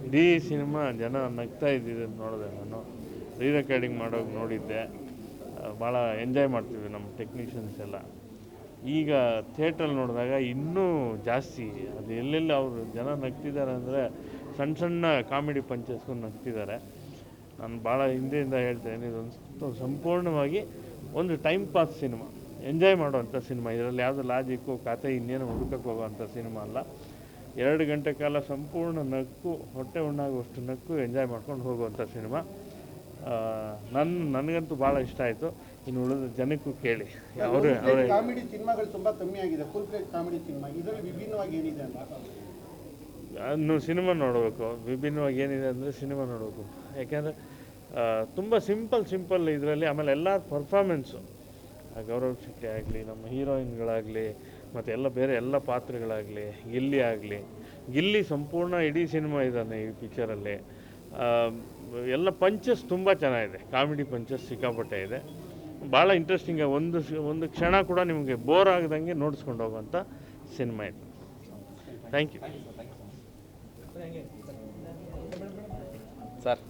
ಇಡೀ ಸಿನಿಮಾ ಜನ ನಗ್ತಾ ಇದ್ದಿದ್ದು ನೋಡಿದೆ. ನಾನು ರೀ ರೆಕಾರ್ಡಿಂಗ್ ಮಾಡೋಕೆ ನೋಡಿದ್ದೆ. ಭಾಳ ಎಂಜಾಯ್ ಮಾಡ್ತೀವಿ ನಮ್ಮ ಟೆಕ್ನಿಷಿಯನ್ಸ್ ಎಲ್ಲ. ಈಗ ಥಿಯೇಟ್ರಲ್ಲಿ ನೋಡಿದಾಗ ಇನ್ನೂ ಜಾಸ್ತಿ ಅದು ಎಲ್ಲೆಲ್ಲಿ ಅವರು ಜನ ನಗ್ತಿದ್ದಾರೆ ಅಂದರೆ ಸಣ್ಣ ಸಣ್ಣ ಕಾಮಿಡಿ ಪಂಚಸ್ಕೊಂಡು ನಗ್ತಿದ್ದಾರೆ. ನಾನು ಭಾಳ ಹಿಂದೆಯಿಂದ ಹೇಳ್ತೇನೆ, ಇದೊಂದು ಸಂಪೂರ್ಣವಾಗಿ ಒಂದು ಟೈಮ್ ಪಾಸ್ ಸಿನಿಮಾ, ಎಂಜಾಯ್ ಮಾಡುವಂಥ ಸಿನಿಮಾ. ಇದರಲ್ಲಿ ಯಾವುದೋ ಲಾಜಿಕ್ಕು ಕತೆ ಇನ್ನೇನು ಹುಡುಕಕ್ಕೆ ಹೋಗೋವಂಥ ಸಿನಿಮಾ ಅಲ್ಲ. 2 ಗಂಟೆ ಕಾಲ ಸಂಪೂರ್ಣ ನಕ್ಕು, ಹೊಟ್ಟೆ ಉಣ್ಣಾಗುವಷ್ಟು ನಕ್ಕು ಎಂಜಾಯ್ ಮಾಡ್ಕೊಂಡು ಹೋಗುವಂಥ ಸಿನಿಮಾ. ನನಗಂತೂ ಭಾಳ ಇಷ್ಟ ಆಯಿತು. ಇನ್ನು ಉಳಿದ ಜನಕ್ಕೂ ಕೇಳಿ. ಅವರೇ ಕಾಮಿಡಿ ಸಿನಿಮಾಗಳು ತುಂಬ ಕಮ್ಮಿ ಆಗಿದೆ. ಫುಲ್ ಪ್ಲೇಟ್ ಕಾಮಿಡಿ ಸಿನಿಮಾ ಇದರಲ್ಲಿ ವಿಭಿನ್ನವಾಗಿ ಏನಿದೆ ಅಂತ ನೀವು ಸಿನಿಮಾ ನೋಡಬೇಕು. ವಿಭಿನ್ನವಾಗಿ ಏನಿದೆ ಅಂದರೆ ಸಿನಿಮಾ ನೋಡಬೇಕು. ಯಾಕೆಂದರೆ ತುಂಬ ಸಿಂಪಲ್ ಇದರಲ್ಲಿ. ಆಮೇಲೆ ಎಲ್ಲ ಪರ್ಫಾರ್ಮೆನ್ಸು, ಗೌರವ್ ಶೆಟ್ಟಿ ಆಗಲಿ, ನಮ್ಮ ಹೀರೋಯಿನ್ಗಳಾಗಲಿ, ಮತ್ತು ಎಲ್ಲ ಬೇರೆ ಎಲ್ಲ ಪಾತ್ರಗಳಾಗಲಿ, ಗಿಲ್ಲಿ ಸಂಪೂರ್ಣ ಇಡೀ ಸಿನಿಮಾ ಇದ್ದಾನೆ ಈ ಪಿಕ್ಚರಲ್ಲಿ. ಎಲ್ಲ ಪಂಚಸ್ ತುಂಬ ಚೆನ್ನಾಗಿದೆ. ಕಾಮಿಡಿ ಪಂಚಸ್ ಸಿಕ್ಕಾಪಟ್ಟೆ ಇದೆ. ಭಾಳ ಇಂಟ್ರೆಸ್ಟಿಂಗಾಗಿ ಒಂದು ಕ್ಷಣ ಕೂಡ ನಿಮಗೆ ಬೋರ್ ಆಗದಂಗೆ ನೋಡಿಸ್ಕೊಂಡು ಹೋಗುವಂಥ ಸಿನಿಮಾ ಇದು. Thank you sir.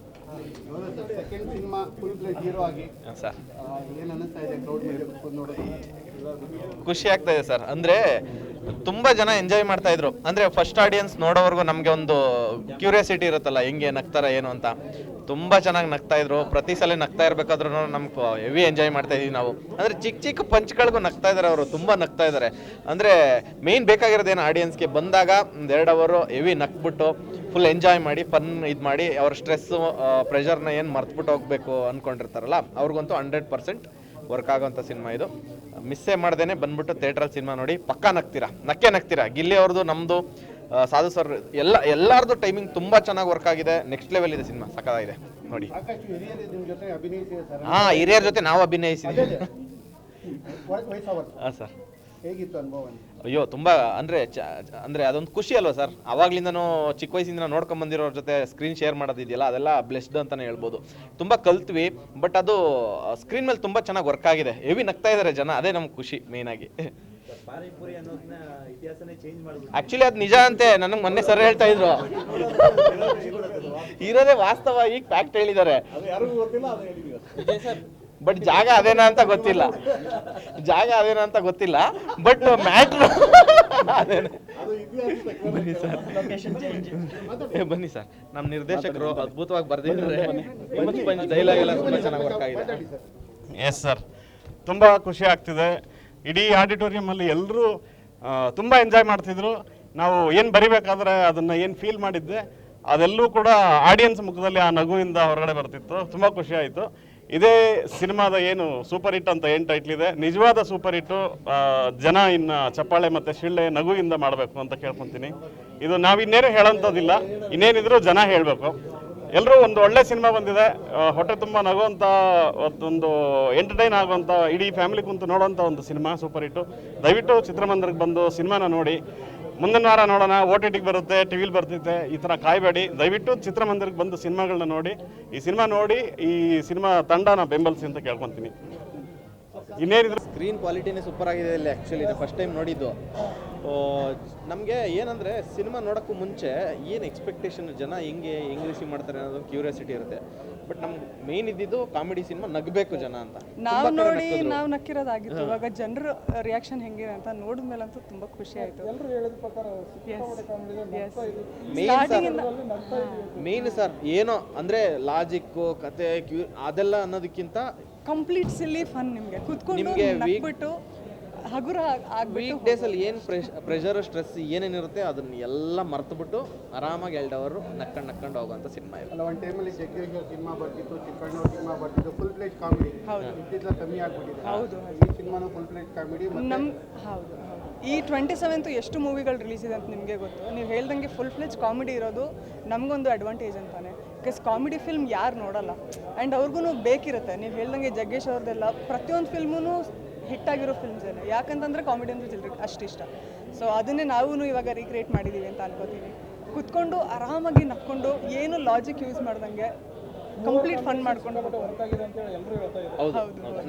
Second cinema full plate hero ಆಗಿ ಸರ್ ಏನು ಅನ್ನಿಸ್ತಾ ಇದೆ ಕ್ರೌಡ್ ಮೇಲೆ ಕುತ್ಕೊಂಡು ನೋಡೋದು? ಖುಷಿ ಆಗ್ತಾ ಇದೆ ಸರ್. ಅಂದರೆ ತುಂಬ ಜನ ಎಂಜಾಯ್ ಮಾಡ್ತಾ ಇದ್ರು. ಅಂದರೆ ಫಸ್ಟ್ ಆಡಿಯನ್ಸ್ ನೋಡೋವರೆಗೂ ನಮಗೆ ಒಂದು ಕ್ಯೂರಿಯಾಸಿಟಿ ಇರುತ್ತಲ್ಲ, ಹೆಂಗೆ ನಗ್ತಾರ ಏನು ಅಂತ. ತುಂಬ ಚೆನ್ನಾಗಿ ನಗ್ತಾ ಇದ್ರು. ಪ್ರತಿ ಸಲ ನಗ್ತಾ ಇರಬೇಕಾದ್ರೂ ನಮ್ಗೆ ಹೆವಿ ಎಂಜಾಯ್ ಮಾಡ್ತಾ ಇದೀವಿ ನಾವು. ಅಂದರೆ ಚಿಕ್ಕ ಪಂಚ್ಗಳಿಗೂ ನಗ್ತಾ ಇದ್ದಾರೆ ಅವರು, ತುಂಬ ನಗ್ತಾ ಇದ್ದಾರೆ. ಅಂದರೆ ಮೇಯ್ನ್ ಬೇಕಾಗಿರೋದೇನು, ಆಡಿಯನ್ಸ್ಗೆ ಬಂದಾಗ 1-2 ಅವರ್ ಹೆವಿ ನಕ್ಬಿಟ್ಟು ಫುಲ್ ಎಂಜಾಯ್ ಮಾಡಿ ಫನ್ ಇದು ಮಾಡಿ ಅವ್ರ ಸ್ಟ್ರೆಸ್ಸು ಪ್ರೆಷರ್ನ ಏನು ಮರ್ತ್ಬಿಟ್ಟು ಹೋಗಬೇಕು ಅಂದ್ಕೊಂಡಿರ್ತಾರಲ್ಲ, ಅವ್ರಿಗಂತೂ 100% ವರ್ಕ್ ಆಗೋಂಥ ಸಿನಿಮಾ ಇದು. ಮಿಸ್ಸೇ ಮಾಡ್ದೇನೆ ಬಂದ್ಬಿಟ್ಟು ಥಿಯೇಟ್ರಲ್ಲಿ ಸಿನಿಮಾ ನೋಡಿ. ಪಕ್ಕಾ ನಗ್ತೀರಾ. ಗಿಲ್ಲಿ ಅವ್ರದ್ದು, ನಮ್ಮದು, ಸಾಧು ಸರ್ ಎಲ್ಲರದು ಟೈಮಿಂಗ್ ತುಂಬ ಚೆನ್ನಾಗಿ ವರ್ಕ್ ಆಗಿದೆ. ನೆಕ್ಸ್ಟ್ ಲೆವೆಲ್ ಇದೆ ಸಿನಿಮಾ, ಸಕ್ಕತ್ತಾಗಿದೆ ನೋಡಿ. ಹಾಂ, ಹಿರಿಯರ ಜೊತೆ ನಾವು ಅಭಿನಯಿಸಿದ್ದೀವಿ. ಹಾಂ ಸರ್. ಹೇಗಿತ್ತು ಅನುಭವ? ಅಯ್ಯೋ ತುಂಬ ಅಂದರೆ ಅದೊಂದು ಖುಷಿ ಅಲ್ವಾ ಸರ್. ಆವಾಗ್ಲಿಂದನೂ ಚಿಕ್ಕ ವಯಸ್ಸಿಂದ ನೋಡ್ಕೊಂಬಂದಿರೋರ ಜೊತೆ ಸ್ಕ್ರೀನ್ ಶೇರ್ ಮಾಡೋದಿದೆಯಲ್ಲ, ಅದೆಲ್ಲ ಬ್ಲೆಸ್ಡ್ ಅಂತಲೇ ಹೇಳ್ಬೋದು. ತುಂಬ ಕಲ್ತ್ವಿ. ಬಟ್ ಅದು ಸ್ಕ್ರೀನ್ ಮೇಲೆ ತುಂಬ ಚೆನ್ನಾಗಿ ವರ್ಕ್ ಆಗಿದೆ. ಹೆವಿ ನಗ್ತಾ ಇದ್ದಾರೆ ಜನ, ಅದೇ ನಮ್ಗೆ ಖುಷಿ ಮೇಯ್ನಾಗಿ. ಆಕ್ಚುಲಿ ಅದು ನಿಜ ಅಂತೆ, ನನಗೆ ಮೊನ್ನೆ ಸರ್ ಹೇಳ್ತಾ ಇದ್ರು. ಇರೋದೇ ವಾಸ್ತವ, ಈಗ ಫ್ಯಾಕ್ಟ್ ಹೇಳಿದ್ದಾರೆ. ಬಟ್ ಜಾಗ ಅದೇನಾ ಅಂತ ಗೊತ್ತಿಲ್ಲ. ಬಟ್ ಮ್ಯಾಟ್ರ್ ಬನ್ನಿ ಸರ್. ನಮ್ಮ ನಿರ್ದೇಶಕರು ಅದ್ಭುತವಾಗಿ ಬರ್ದಿದ್ದಾರೆ. ಡೈಲಾಗ್ ಎಲ್ಲ ತುಂಬ ಚೆನ್ನಾಗಿ ವರ್ಕ್ ಆಗಿದೆ. ಎಸ್ ಸರ್, ತುಂಬ ಖುಷಿ ಆಗ್ತಿದೆ. ಇಡೀ ಆಡಿಟೋರಿಯಮಲ್ಲಿ ಎಲ್ಲರೂ ತುಂಬ ಎಂಜಾಯ್ ಮಾಡ್ತಿದ್ರು. ನಾವು ಏನು ಬರಿಬೇಕಾದ್ರೆ ಅದನ್ನು ಏನು ಫೀಲ್ ಮಾಡಿದ್ದೆ ಅದೆಲ್ಲೂ ಕೂಡ ಆಡಿಯನ್ಸ್ ಮುಖದಲ್ಲಿ ಆ ನಗುವಿಂದ ಹೊರಗಡೆ ಬರ್ತಿತ್ತು. ತುಂಬ ಖುಷಿ ಆಯಿತು. ಇದೇ ಸಿನಿಮಾದ ಏನು ಸೂಪರ್ ಹಿಟ್ ಅಂತ ಏನು ಟೈಟ್ಲ್ ಇದೆ, ನಿಜವಾದ ಸೂಪರ್ ಹಿಟ್ಟು ಜನ ಇನ್ನು ಚಪ್ಪಾಳೆ ಮತ್ತು ಶಿಳ್ಳೆ ನಗುವಿಂದ ಮಾಡಬೇಕು ಅಂತ ಕೇಳ್ಕೊತೀನಿ. ಇದು ನಾವಿನ್ನೇನು ಹೇಳೋಂಥದ್ದಿಲ್ಲ, ಇನ್ನೇನಿದ್ರು ಜನ ಹೇಳಬೇಕು. ಎಲ್ಲರೂ ಒಂದು ಒಳ್ಳೆ ಸಿನಿಮಾ ಬಂದಿದೆ, ಹೊಟ್ಟೆ ತುಂಬ ನಗುವಂಥ ಒಂದು ಎಂಟರ್ಟೈನ್ ಆಗುವಂಥ, ಇಡೀ ಫ್ಯಾಮಿಲಿ ಕುಂತು ನೋಡೋಂಥ ಒಂದು ಸಿನಿಮಾ ಸೂಪರ್ ಹಿಟ್ಟು. ದಯವಿಟ್ಟು ಚಿತ್ರಮಂದಿರಕ್ಕೆ ಬಂದು ಸಿನಿಮಾನ ನೋಡಿ. ಮುಂದಿನ ವಾರ ನೋಡೋಣ, OTTಗೆ ಬರುತ್ತೆ, ಟಿವಿಲಿ ಬರ್ತೈತೆ, ಈ ಥರ ಕಾಯಬೇಡಿ. ದಯವಿಟ್ಟು ಚಿತ್ರಮಂದಿರಕ್ಕೆ ಬಂದು ಸಿನಿಮಾಗಳನ್ನ ನೋಡಿ. ಈ ಸಿನಿಮಾ ನೋಡಿ ಈ ಸಿನಿಮಾ ತಂಡನ ಬೆಂಬಲಿಸಿ ಅಂತ ಕೇಳ್ಕೊತೀನಿ. ಇನ್ನೇನಿದ್ರು ಸ್ಕ್ರೀನ್ ಕ್ವಾಲಿಟಿನೇ ಸೂಪರ್ ಆಗಿದೆ ಇಲ್ಲಿ. ಆ್ಯಕ್ಚುಲಿ ಫಸ್ಟ್ ಟೈಮ್ ನೋಡಿದ್ದು. ನಮಗೆ ಏನಂದರೆ ಸಿನಿಮಾ ನೋಡೋಕ್ಕೂ ಮುಂಚೆ ಏನು ಎಕ್ಸ್ಪೆಕ್ಟೇಷನ್, ಜನ ಹೆಂಗೆ ರಿಸೀವ್ ಮಾಡ್ತಾರೆ ಅನ್ನೋದು ಕ್ಯೂರಿಯಾಸಿಟಿ ಇರುತ್ತೆ. ಬಟ್ ನಮ್ಗೆ ಮೇನ್ ಇದ್ದಿದ್ದು ಕಾಮಿಡಿ ಸಿನಿಮಾ, ನಗಬೇಕು ಜನ ಅಂತ. ನಾವು ನಕ್ಕಿರೋದಾಗಿತ್ತು. ಇವಾಗ ಜನರ ರಿಯಾಕ್ಷನ್ ಹೆಂಗಿದೆ ಅಂತ ನೋಡಿದ ಮೇಲಂತೂ ತುಂಬ ಖುಷಿ ಆಯಿತು. ಮೇನ್ ಸರ್ ಏನೋ ಅಂದರೆ ಲಾಜಿಕ್ಕು, ಕತೆ, ಅದೆಲ್ಲ ಅನ್ನೋದಕ್ಕಿಂತ ಕಂಪ್ಲೀಟ್ ಸಿಲ್ಲಿ ಫನ್. ನಿಮಗೆ ಕುತ್ಕೊಂಡು ನಕ್ಬಿಟ್ಟು ಹಗುರ ವೀಕ್ ಡೇಸಲ್ಲಿ ಏನು ಪ್ರೆಷರ್, ಸ್ಟ್ರೆಸ್ ಏನೇನಿರುತ್ತೆ ಅದನ್ನ ಎಲ್ಲ ಮರ್ತುಬಿಟ್ಟು ಆರಾಮಾಗಿ 2 ಅವರ್ ನಕ್ಕೊಂಡು ಹೋಗುವಂಥ ಸಿನಿಮಾ ಇದೆ. ಅಲ್ಲ, ಒಂದು ಟೈಮಲ್ಲಿ ಜಗ್ಗೇಶ್ ಸಿನಿಮಾ ಬರ್ತಿತ್ತು, ಚಿಕ್ಕಣ್ಣವ್ರ ಸಿನಿಮಾ ಬರ್ತಿತ್ತು, ಫುಲ್ ಪ್ಲೇಟ್ ಕಾಮಿಡಿ. ಇತ್ತಿತ್ತ ಕಮ್ಮಿ ಆಗ್ಬಿಟ್ಟಿದೆ. ಹೌದು, ಈ ಸಿನಿಮಾನು ಫುಲ್ ಪ್ಲೇಟ್ ಕಾಮಿಡಿ. ಹೌದು. ಈ 27th ಎಷ್ಟು ಮೂವಿಗಳು ರಿಲೀಸ್ ಇದೆ ಅಂತ ನಿಮಗೆ ಗೊತ್ತು. ನೀವು ಹೇಳ್ದಂಗೆ ಫುಲ್ ಫ್ಲೆಜ್ ಕಾಮಿಡಿ ಇರೋದು ನಮಗೊಂದು ಅಡ್ವಾಂಟೇಜ್ ಅಂತಾನೆ. ಬಿಕಾಸ್ ಕಾಮಿಡಿ ಫಿಲ್ಮ್ ಯಾರು ನೋಡಲ್ಲ, ಆ್ಯಂಡ್ ಅವ್ರಿಗೂ ಬೇಕಿರುತ್ತೆ. ನೀವು ಹೇಳ್ದಂಗೆ ಜಗ್ಗೇಶ್ ಅವ್ರದ್ದೆಲ್ಲ ಪ್ರತಿಯೊಂದು ಫಿಲ್ಮೂ ಹಿಟ್ಟಾಗಿರೋ ಫಿಲ್ಮ್ಸ್ ಏನೇ, ಯಾಕಂತಂದರೆ ಕಾಮಿಡಿ ಅಂದರೆ ಜನರಿಗೆ ಅಷ್ಟು ಇಷ್ಟ. ಸೊ ಅದನ್ನೇ ನಾವು ಇವಾಗ ರೀಕ್ರಿಯೇಟ್ ಮಾಡಿದ್ದೀವಿ ಅಂತ ಅನ್ಕೋತೀನಿ. ಕುತ್ಕೊಂಡು ಆರಾಮಾಗಿ ನಕ್ಕೊಂಡು, ಏನು ಲಾಜಿಕ್ ಯೂಸ್ ಮಾಡ್ದಂಗೆ ಕಂಪ್ಲೀಟ್ ಫನ್ ಮಾಡ್ಕೊಂಡು ಹೌದು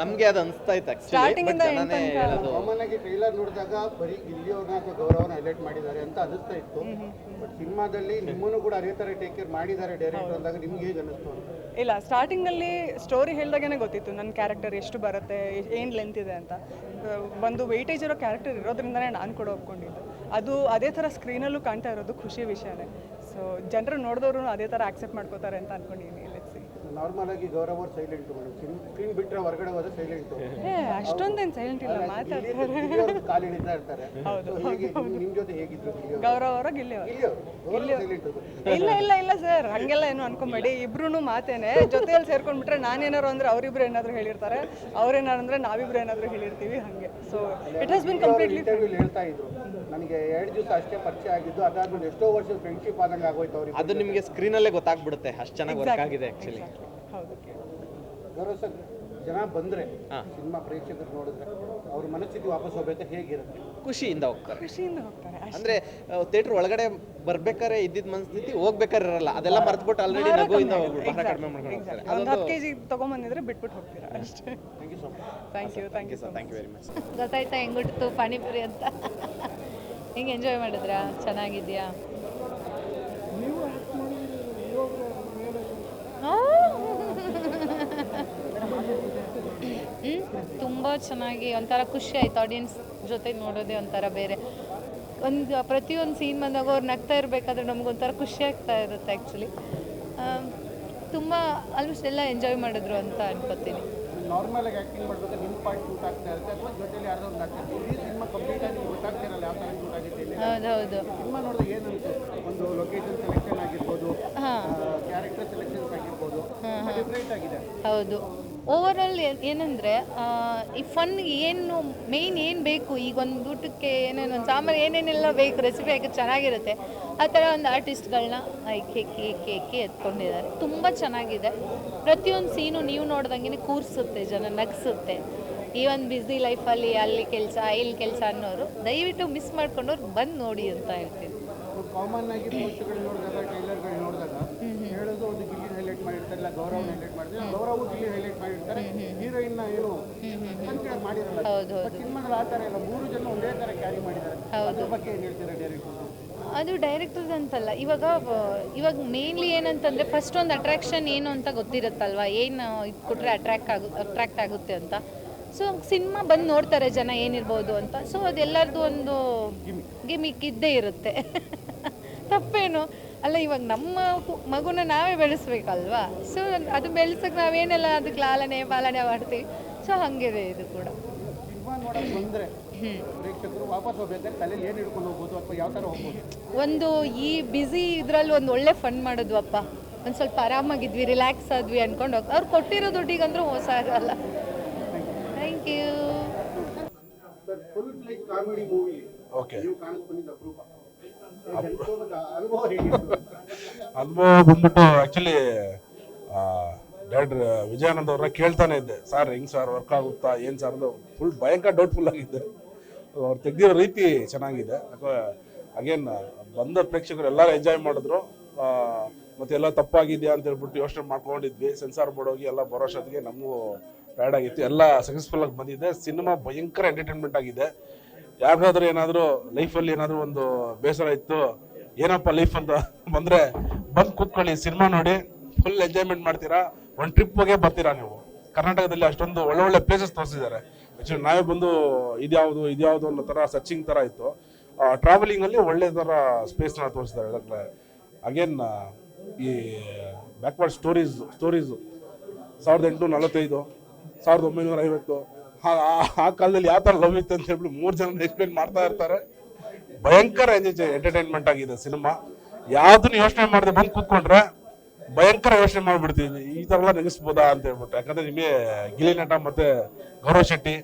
ನಮ್ಗೆ ಅದು ಅನಿಸ್ತಾ ಇತ್ತು Starting ಇಂದ ಆಕ್ಚುಲಿ ಜನನೇ end ತನಕ. ಹೇಳೋದು ಕಾಮನ್ ಆಗಿ ಟ್ರೈಲರ್ ನೋಡಿದಾಗ ಬರೀ ಗಿಲ್ಲಿಯವ್ರನ್ನ ಅಥವಾ ಗೌರವನ ಹೈಲೈಟ್ ಮಾಡಿದ್ದಾರೆ ಅಂತ ಅನಿಸ್ತಾ ಇತ್ತು. ಬಟ್ ಸಿನಿಮಾದಲ್ಲಿ ನಿಮ್ಮನ್ನು ಕೂಡ ಅದೇ ಥರ ಟೇಕ್ ಕೇರ್ ಮಾಡಿದ್ದಾರೆ ಡೈರೆಕ್ಟರ್ ಅಂದಾಗ ನಿಮ್ಗೆ ಹೇಗೆ ಅನಿಸ್ತು ಅಂತ? ಇಲ್ಲ ಸ್ಟಾರ್ಟಿಂಗಲ್ಲಿ ಸ್ಟೋರಿ ಹೇಳಿದಾಗೇ ಗೊತ್ತಿತ್ತು ನನ್ನ ಕ್ಯಾರೆಕ್ಟರ್ ಎಷ್ಟು ಬರುತ್ತೆ ಏನು ಲೆಂತ್ ಇದೆ ಅಂತ. ಒಂದು ವೆಯ್ಟೇಜ್ ಇರೋ ಕ್ಯಾರೆಕ್ಟರ್ ಇರೋದ್ರಿಂದನೇ ನಾನು ಕೂಡ ಒಪ್ಕೊಂಡಿದ್ದು. ಅದು ಅದೇ ಥರ ಸ್ಕ್ರೀನಲ್ಲೂ ಕಾಣ್ತಾ ಇರೋದು ಖುಷಿ ವಿಷಯನೇ. ಸೊ ಜನರು ನೋಡಿದವರು ಅದೇ ಥರ ಆಕ್ಸೆಪ್ಟ್ ಮಾಡ್ಕೋತಾರೆ ಅಂತ ಅನ್ಕೊಂಡಿದ್ದೀನಿ. Let's see. ನಾರ್ಮಲ್ ಆಗಿ ಗೌರವ್ ಅವ್ರು ಸೈಲೆಂಟು ಮೇಡಮ್, ಸ್ಕ್ರೀನ್ ಬಿಟ್ಟರೆ ಹೊರಗಡೆ ಹೋದ್ರೆ ಸೈಲೆಂಟು, ಅಷ್ಟೊಂದೇನು ಸೈಲೆಂಟ್ ಇಲ್ಲ, ಮಾತಾಡ್ತಾರೆ. ಕಾಲು ಹಿಡಿತಾ ಇರ್ತಾರೆ. ಹೌದು. So ಹೇಗೆ ನಿಮ್ಮ ಜೊತೆ ಹೇಗಿದ್ರು ಗಿಲ್ಲಿಯವರು? ಗೌರವ್ ಅವರ ಗಿಲ್ಲಿ ಸೈಲೆಂಟ್ ಇಲ್ಲ ಇಲ್ಲ ಇಲ್ಲ ಸರ್, ಹಂಗೆಲ್ಲ ಏನು ಅನ್ಕೊಂಬೇಡಿ. ಇಬ್ರು ಮಾತೇನೆ ಜೊತೆಯಲ್ಲಿ ಸೇರ್ಕೊಂಡ್ಬಿಟ್ರೆ ನಾನೇನಾರು ಅಂದ್ರೆ ಅವರಿಬ್ರು ಏನಾದ್ರು ಹೇಳಿರ್ತಾರೆ, ಅವ್ರೇನಾರು ಅಂದ್ರೆ ನಾವಿಬ್ರು ಏನಾದ್ರು ಹೇಳಿರ್ತೀವಿ, ಹಂಗೆ. So it has been completely. ಇಂಟರ್ವ್ಯೂಲಿ ಹೇಳ್ತಾ ಇದ್ರು ನನಗೆ 2 ದಿವಸ ಅಷ್ಟೇ ಪರಿಚಯ ಆಗಿದ್ದು, ಅದಾದ್ಮೇಲೆ ಎಷ್ಟೋ ವರ್ಷದ ಫ್ರೆಂಡ್ಶಿಪ್ ಆದಂಗೆ ಆಗೋಯ್ತು ಅವ್ರಿಗೆ. ಅದು ನಿಮಗೆ ಸ್ಕ್ರೀನಲ್ಲೇ ಗೊತ್ತಾಗ್ಬಿಡುತ್ತೆ ಅಷ್ಟು ಚೆನ್ನಾಗಿ ವರ್ಕ್ ಆಗಿದೆ ಆಕ್ಚುಲಿ. ಹೌದು. ಗೌರವ್ ಸರ್, ಜನ ಬಂದ್ರೆ ಸಿನಿಮಾ ಪ್ರೇಕ್ಷಕರು ನೋಡಿದ್ರೆ ಅವ್ರ ಮನಸ್ಥಿತಿ ವಾಪಸ್ ಹೋಗ್ಬೇಕು ಹೇಗಿರುತ್ತೆ? ಖುಷಿಯಿಂದ ಹೋಗ್ತಾರೆ. ಖುಷಿಯಿಂದ ಹೋಗ್ತಾರೆ ಅಷ್ಟೇ. ಅಂದ್ರೆ ಥಿಯೇಟರ್ ಒಳಗಡೆ ಬರ್ಬೇಕಾದ್ರೆ ಇದ್ದಿದ್ದ ಮನಸ್ಥಿತಿ ಹೋಗ್ಬೇಕಾದ್ರೆ ಇರಲ್ಲ, ಅದೆಲ್ಲ ಮರ್ತ್ಬಿಟ್ಟು ಆಲ್ರೆಡಿ ನಗುವಿಂದ ಹೋಗ್ಬಿಟ್ಟು ಭಾರ ಕಡಿಮೆ ಮಾಡ್ಕೊಂಡು ಹೋಗ್ತಾರೆ. ಒಂದು 10 kg ತಗೊಂಬಂದಿದ್ರೆ ಬಿಟ್ಬಿಟ್ಟು ಹೋಗ್ತೀರಾ ಅಷ್ಟೇ. Thank you so much. Thank you sir, thank you very much. ಗೊತ್ತಾಯ್ತಾ ಹೆಂಗುಟ್ಟಿತ್ತು ಪಾನಿಪುರಿ ಅಂತ? ಹೆಂಗೆ ಎಂಜಾಯ್ ಮಾಡಿದ್ರಾ? ಚೆನ್ನಾಗಿದ್ಯಾ? ತುಂಬ ಚೆನ್ನಾಗಿ ಒಂಥರ ಖುಷಿ ಆಯ್ತು. ಆಡಿಯನ್ಸ್ ಜೊತೆ ನೋಡೋದೇ ಒಂಥರ ಬೇರೆ. ಪ್ರತಿಯೊಂದು ಸೀನ್ ಬಂದಾಗ ಅವ್ರು ನಗ್ತಾ ಇರಬೇಕಾದ್ರೆ ನಮಗೊಂಥರ ಖುಷಿ ಆಗ್ತಾ ಇರುತ್ತೆ ಆ್ಯಕ್ಚುಲಿ. ತುಂಬ ಆಲ್ಮೋಸ್ಟ್ ಎಲ್ಲ ಎಂಜಾಯ್ ಮಾಡಿದ್ರು ಅಂತ ಅನ್ಕೋತೀನಿ. ನಾರ್ಮಲ್ ಆಗಿ ಆಕ್ಟಿಂಗ್ ಮಾಡ್ಬೇಕಾದ್ರೆ ನಿಮ್ಮ ಪಾರ್ಟ್ ಶೂಟ್ ಆಗ್ತಾ ಇರುತ್ತೆ ಅಥವಾ ಜೊತೆಲಿ ಯಾರ್ದೋ ಒಂದು ಆಗ್ತಾ ಇರುತ್ತೆ. ಈ ಸಿನಿಮಾ ಕಂಪ್ಲೀಟ್ ಆಗಿ ಗೊತ್ತಾಗ್ತಿರಲ್ಲ ಯಾವ ಥರ ಶೂಟ್ ಆಗಿದೆ ಇಲ್ಲಿ. ಹೌದು. ಸಿನಿಮಾ ನೋಡಿದಾಗ ಏನು ಅನಿಸುತ್ತೆ? ಒಂದು ಲೊಕೇಶನ್ ಸೆಲೆಕ್ಷನ್ ಆಗಿರ್ಬೋದು, ಕ್ಯಾರೆಕ್ಟರ್ ಸೆಲೆಕ್ಷನ್ಸ್ ಆಗಿರ್ಬೋದು, ಡಿಫ್ರೆಂಟ್ ಆಗಿದೆ. ಹೌದು. ಓವರಾಲ್ ಏನಂದರೆ ಈ ಫನ್ ಏನು ಮೇಯ್ನ್ ಏನು ಬೇಕು, ಈಗ ಒಂದು ಊಟಕ್ಕೆ ಏನೇನು ಒಂದು ಸಾಂಬಾರು ಏನೇನೆಲ್ಲ ಬೇಕು, ರೆಸಿಪಿ ಹಾಕಿ ಚೆನ್ನಾಗಿರುತ್ತೆ. ಆ ಥರ ಒಂದು ಆರ್ಟಿಸ್ಟ್ಗಳನ್ನ ಕೇಕಿ ಎತ್ಕೊಂಡಿದ್ದಾರೆ. ತುಂಬ ಚೆನ್ನಾಗಿದೆ. ಪ್ರತಿಯೊಂದು ಸೀನು ನೀವು ನೋಡ್ದಂಗೆ ಕೂರಿಸುತ್ತೆ, ಜನ ನಗಿಸುತ್ತೆ. ಈ ಒಂದು ಬ್ಯುಸಿ ಲೈಫಲ್ಲಿ ಅಲ್ಲಿ ಕೆಲಸ ಇಲ್ಲಿ ಕೆಲಸ ಅನ್ನೋರು ದಯವಿಟ್ಟು ಮಿಸ್ ಮಾಡ್ಕೊಂಡವ್ರು ಬಂದು ನೋಡಿ ಅಂತ ಹೇಳ್ತೀನಿ. ಕಾಮನ್ ಆಗಿ ಪೋಸ್ಟ್ಗಳು ನೋಡಿದಾಗ, ಟ್ರೈಲರ್ಗಳು ನೋಡಿದಾಗ ಹೇಳೋದು ಒಂದು ಗಿಲ್ಲಿ ಹೈಲೈಟ್ ಮಾಡಿರ್ತಾರೆ, ಇಲ್ಲ ಗೌರವ್ ಹೈಲೈಟ್ ಮಾಡ್ತಾರೆ, ಗೌರವ್ ಗಿಲ್ಲಿ ಹೈಲೈಟ್ ಮಾಡಿರ್ತಾರೆ, ಹೀರೋಯಿನ್ ಏನು ಕನ್ಸಿಡರ್ ಮಾಡಿರಲ್ಲ. ಬಟ್ ಸಿನಿಮಾದಲ್ಲಿ ಆ ಥರ ಇಲ್ಲ, 3 ಜನ ಒಂದೇ ಥರ ಕ್ಯಾರಿ ಮಾಡಿದ್ದಾರೆ. ಅದ್ರ ಬಗ್ಗೆ ಏನು ಹೇಳ್ತೀರಾ ಡೈರೆಕ್ಟರ್? ಅದು ಡೈರೆಕ್ಟರ್ಸ್ ಅಂತಲ್ಲ, ಇವಾಗ ಮೇನ್ಲಿ ಏನಂತಂದರೆ ಫಸ್ಟ್ ಒಂದು ಅಟ್ರಾಕ್ಷನ್ ಏನು ಅಂತ ಗೊತ್ತಿರುತ್ತಲ್ವ, ಏನು ಇದು ಕೊಟ್ಟರೆ ಅಟ್ರಾಕ್ಟ್ ಆಗುತ್ತೆ ಅಂತ. ಸೊ ಸಿನಿಮಾ ಬಂದು ನೋಡ್ತಾರೆ ಜನ ಏನಿರ್ಬೋದು ಅಂತ. ಸೊ ಅದೆಲ್ಲರದು ಒಂದು ಗಿಮಿಕ್ ಇದ್ದೇ ಇರುತ್ತೆ. ತಪ್ಪೇನು ಅಲ್ಲ, ಇವಾಗ ನಮ್ಮ ಮಗುನ ನಾವೇ ಬೆಳೆಸ್ಬೇಕಲ್ವಾ. ಸೊ ಅದು ಬೆಳೆಸೋಕೆ ನಾವೇನೆಲ್ಲ ಅದಕ್ಕೆ ಲಾಲನೆ ಪಾಲನೆ ಮಾಡ್ತೀವಿ. ಸೊ ಹಾಗಿದೆ ಇದು ಕೂಡ. ಸಿನಿಮಾ ನೋಡೋಕೆ ಬಂದರೆ ಪ್ರೇಕ್ಷಕರು ವಾಪಸ್ ಹೋಗ್ಬೇಕಾದ್ರೆ ತಲೆಯಲ್ಲಿ ಏನು ಹಿಡ್ಕೊಂಡು ಹೋಗ್ಬೋದು ಅಥವಾ ಯಾವ ಥರ ಹೋಗ್ಬೋದು? ಒಂದು ಈ ಬ್ಯುಸಿ ಇದರಲ್ಲಿ ಒಂದು ಒಳ್ಳೆ ಫನ್ ಮಾಡಿದ್ವಪ್ಪ, ಒಂದು ಸ್ವಲ್ಪ ಆರಾಮಾಗಿದ್ವಿ, ರಿಲ್ಯಾಕ್ಸ್ ಆದ್ವಿ ಅಂದ್ಕೊಂಡು ಅವ್ರು ಕೊಟ್ಟಿರೋ ದುಡ್ಡಿಗಂದ್ರೂ ಮೋಸ ಆಗಲ್ಲ. Thank you. Full fledge comedy movie okay, ನೀವು ಕಾಣಿಸ್ಕೊಂಡಿದ್ದ ಅಪರೂಪ. ಅನುಭವ ಹೇಗಿತ್ತು? ಅನುಭವ ಬಂದ್ಬಿಟ್ಟು ಆ್ಯಕ್ಚುಲಿ ಡೈರೆಕ್ಟರ್ ವಿಜಯಾನಂದ್ ಅವ್ರನ್ನ ಕೇಳ್ತಾನೆ ಇದ್ದೆ, ಸರ್ ಹೆಂಗೆ ಸರ್ ವರ್ಕ್ ಆಗುತ್ತಾ ಏನು ಸರ್ ಅದು ಫುಲ್ ಭಯಂಕರ ಡೌಟ್ಫುಲ್ ಆಗಿದ್ದೆ. ಅವ್ರು ತೆಗ್ದಿರೋ ರೀತಿ ಚೆನ್ನಾಗಿದೆ. ಅಗೇನ್ ಬಂದ ಪ್ರೇಕ್ಷಕರು ಎಲ್ಲರೂ ಎಂಜಾಯ್ ಮಾಡಿದ್ರು. ಮತ್ತು ಎಲ್ಲ ತಪ್ಪಾಗಿದೆಯಾ ಅಂತ ಹೇಳ್ಬಿಟ್ಟು ಯೋಚನೆ ಮಾಡ್ಕೊಂಡಿದ್ವಿ. ಸೆನ್ಸಾರ್ ಬೋರ್ಡ್ ಹೋಗಿ ಎಲ್ಲ ಬರೋಷ್ಟೊತ್ತಿಗೆ ನಮಗೂ ಟೈರ್ಡ್ ಆಗಿತ್ತು. ಎಲ್ಲ ಸಕ್ಸಸ್ಫುಲ್ ಆಗಿ ಬಂದಿದೆ. ಸಿನಿಮಾ ಭಯಂಕರ ಎಂಟರ್ಟೈನ್ಮೆಂಟ್ ಆಗಿದೆ. ಯಾರಿಗಾದ್ರೂ ಏನಾದರೂ ಲೈಫಲ್ಲಿ ಏನಾದರೂ ಒಂದು ಬೇಸರ ಇತ್ತು, ಏನಪ್ಪ ಲೈಫ್ ಅಂತ ಬಂದರೆ ಬಂದು ಕೂತ್ಕೊಳ್ಳಿ, ಸಿನಿಮಾ ನೋಡಿ, ಫುಲ್ ಎಂಜಾಯ್ಮೆಂಟ್ ಮಾಡ್ತೀರಾ. ಒಂದು ಟ್ರಿಪ್ ಹೋಗೇ ಬರ್ತೀರಾ ನೀವು. ಕರ್ನಾಟಕದಲ್ಲಿ ಅಷ್ಟೊಂದು ಒಳ್ಳೊಳ್ಳೆ ಪ್ಲೇಸಸ್ ತೋರಿಸಿದ್ದಾರೆ. ಆ್ಯಕ್ಚುಲಿ ನಾವೇ ಬಂದು ಇದ್ಯಾವುದು ಅನ್ನೋ ಥರ ಸರ್ಚಿಂಗ್ ಥರ ಇತ್ತು. ಟ್ರಾವೆಲಿಂಗಲ್ಲಿ ಒಳ್ಳೆ ಥರ ಸ್ಪೇಸ್ನ ತೋರಿಸಿದ್ದಾರೆ. ಅಗೇನ್ ಈ ಬ್ಯಾಕ್ವರ್ಡ್ ಸ್ಟೋರೀಸು 1845, 1950 ಆ ಕಾಲದಲ್ಲಿ ಯಾವ ಥರ ಲವ್ ಇತ್ತು ಅಂತ ಹೇಳ್ಬಿಟ್ಟು 3 ಜನ ಎಕ್ಸ್ಪ್ಲೇನ್ ಮಾಡ್ತಾ ಇರ್ತಾರೆ. ಭಯಂಕರ ಎಂಟರ್ಟೈನ್ಮೆಂಟ್ ಆಗಿದೆ ಸಿನಿಮಾ. ಯಾವುದನ್ನು ಯೋಚನೆ ಮಾಡದೆ ಬಂದು ಕೂತ್ಕೊಂಡ್ರೆ ಭಯಂಕರ ಯೋಚನೆ ಮಾಡಿಬಿಡ್ತೀವಿ, ಈ ಥರ ಎಲ್ಲ ನೆನೆಸ್ಬೋದಾ ಅಂತ ಹೇಳ್ಬಿಟ್ಟು. ಯಾಕಂದರೆ ನಿಮಗೆ ಗಿಲ್ಲಿ ನಟ ಮತ್ತು Gaurav Shetty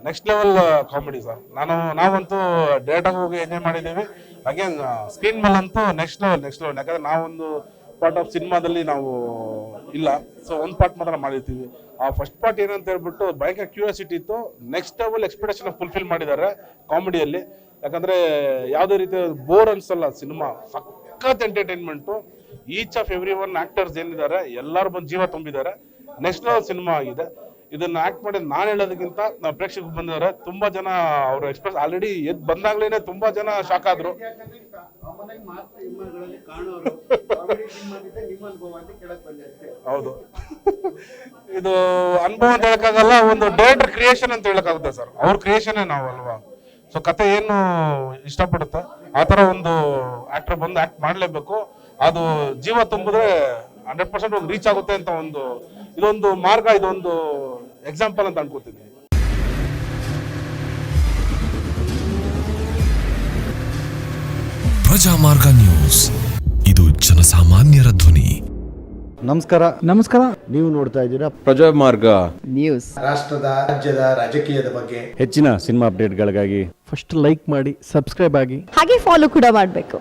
next level comedy sir. ನಾವಂತೂ ಡೇಟಾಗಿ ಹೋಗಿ ಎಂಜಾಯ್ ಮಾಡಿದ್ದೀವಿ. ಅಗೇನ್ ಸ್ಕ್ರೀನ್ ಮೇಲಂತೂ ನೆಕ್ಸ್ಟ್ ಲೆವೆಲ್. ಯಾಕಂದರೆ ನಾವೊಂದು ಪಾರ್ಟ್ ಆಫ್ ಸಿನಿಮಾದಲ್ಲಿ ನಾವು ಇಲ್ಲ, ಸೊ ಒಂದು ಪಾರ್ಟ್ ಮಾತ್ರ ಮಾಡಿರ್ತೀವಿ. ಆ ಫಸ್ಟ್ ಪಾರ್ಟ್ ಏನಂತ ಹೇಳ್ಬಿಟ್ಟು ಭಯಂಕರ ಕ್ಯೂರಿಯಾಸಿಟಿ ಇತ್ತು. ನೆಕ್ಸ್ಟ್ ಲೆವೆಲ್ ಎಕ್ಸ್ಪೆಕ್ಟೇಷನ್ ಫುಲ್ಫಿಲ್ ಮಾಡಿದ್ದಾರೆ ಕಾಮಿಡಿಯಲ್ಲಿ. ಯಾಕಂದರೆ ಯಾವುದೇ ರೀತಿಯ ಬೋರ್ ಅನ್ಸಲ್ಲ ಸಿನಿಮಾ. ಸಖತ್ entertainment. Each of every one actors ಏನಿದ್ದಾರೆ ಎಲ್ಲರೂ ಬಂದು ಜೀವ ತುಂಬಿದ್ದಾರೆ. ನೆಕ್ಸ್ಟ್ ಲೆವೆಲ್ ಸಿನಿಮಾ ಆಗಿದೆ. ಇದನ್ನ ಆಕ್ಟ್ ಮಾಡಿ ನಾನು ಹೇಳೋದಕ್ಕಿಂತ ನಾವು ಪ್ರೇಕ್ಷಕರು ಬಂದಿದ್ದಾರೆ. ತುಂಬಾ ಜನ ಅವ್ರ ಎಕ್ಸ್ಪ್ರೆಸ್ ಆಲ್ರೆಡಿ ಎದ್ದು ಬಂದಾಗ್ಲೇನೆ ತುಂಬಾ ಜನ ಶಾಕ್ ಆದ್ರು. ಹೌದು, ಇದು ಅನುಭವ ಅಂತ ಹೇಳಕ್ಕಾಗಲ್ಲ, ಒಂದು ಡೈರೆಕ್ಟರ್ ಕ್ರಿಯೇಷನ್ ಅಂತ ಹೇಳಕ್ಕಾಗುತ್ತೆ ಸರ್. ಅವ್ರ ಕ್ರಿಯೇಷನ್ ನಾವು ಅಲ್ವಾ. ಸೊ ಕತೆ ಏನು ಇಷ್ಟಪಡುತ್ತೆ ಆ ತರ ಒಂದು ಆಕ್ಟರ್ ಬಂದು ಆಕ್ಟ್ ಮಾಡ್ಲೇಬೇಕು. ಅದು ಜೀವ ತುಂಬಿದ್ರೆ 100% ಒಂದು ರೀಚ್ ಆಗುತ್ತೆ ಅಂತ ಒಂದು ಇದೊಂದು ಮಾರ್ಗ, ಇದೊಂದು ಎಕ್ಸಾಂಪಲ್ ಅಂತ ಅನ್ಕೋತೀನಿ. ಪ್ರಜಾಮಾರ್ಗ ನ್ಯೂಸ್, ಇದು ಜನಸಾಮಾನ್ಯರ ಧ್ವನಿ. ನಮಸ್ಕಾರ. ನೀವು ನೋಡ್ತಾ ಇದ್ದೀರಾ ಪ್ರಜಾಮಾರ್ಗ ನ್ಯೂಸ್. ರಾಷ್ಟ್ರದ ರಾಜ್ಯದ ರಾಜಕೀಯದ ಬಗ್ಗೆ ಹೆಚ್ಚಿನ ಸಿನಿಮಾ ಅಪ್ಡೇಟ್ಗಳಿಗಾಗಿ ಫಸ್ಟ್ ಲೈಕ್ ಮಾಡಿ, ಸಬ್ಸ್ಕ್ರೈಬ್ ಆಗಿ, ಹಾಗೆ ಫಾಲೋ ಕೂಡ ಮಾಡಬೇಕು.